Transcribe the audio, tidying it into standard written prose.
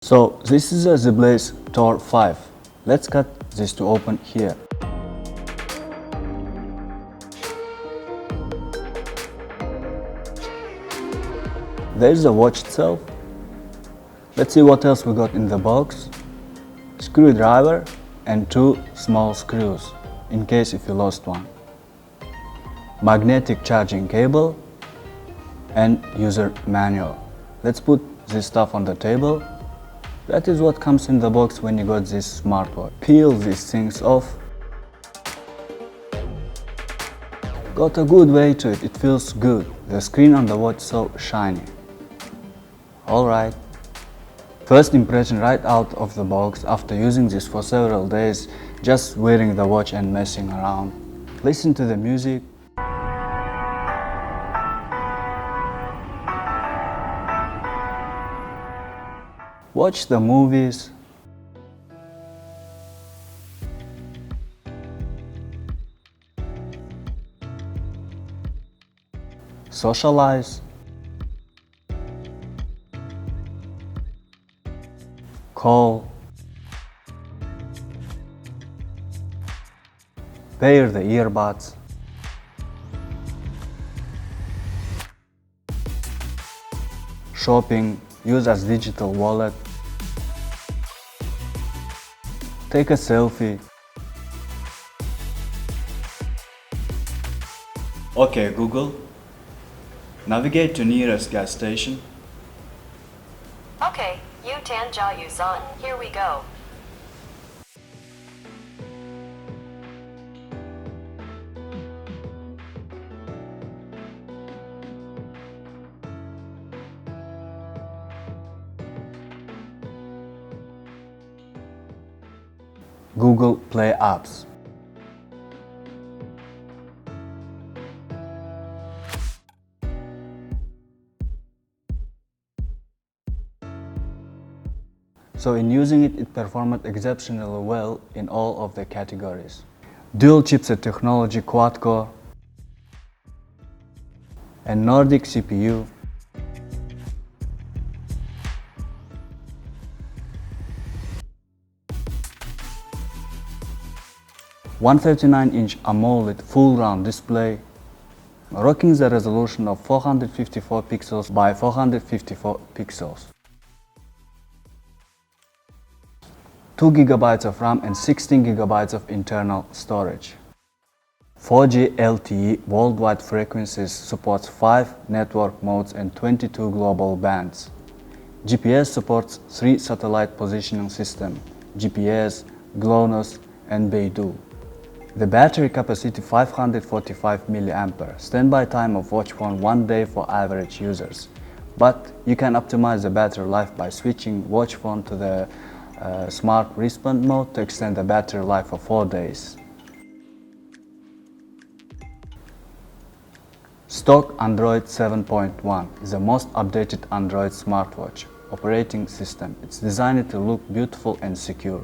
So this is a Zeblaze THOR 5. Let's cut this to open here. There's the watch itself. Let's see what else we got in the box. Screwdriver and 2 small screws, in case if you lost one. Magnetic charging cable and user manual. Let's put this stuff on the table. That is what comes in the box when you got this smartwatch. Peel these things off. Got a good weight to it, it feels good. The screen on the watch is so shiny. Alright. First impression right out of the box after using this for several days, just wearing the watch and messing around. Listen to the music. Watch the movies. Socialize. Call. Pair the earbuds. Shopping. Use as digital wallet. Take a selfie. Okay, Google. Navigate to nearest gas station. Okay, Yutan, here we go. Google Play apps. So in using it, it performed exceptionally well in all of the categories. Dual chipset technology, quad-core, and Nordic CPU. 139-inch AMOLED full-round display, rocking the resolution of 454 pixels by 454 pixels. 2 GB of RAM and 16 GB of internal storage. 4G LTE worldwide frequencies, supports 5 network modes and 22 global bands. GPS supports 3 satellite positioning system, GPS, GLONASS and Baidu. The battery capacity 545 mAh, standby time of watch phone 1 day for average users. But you can optimize the battery life by switching watch phone to the smart wristband mode to extend the battery life for 4 days. Stock Android 7.1 is the most updated Android smartwatch operating system. It's designed to look beautiful and secure.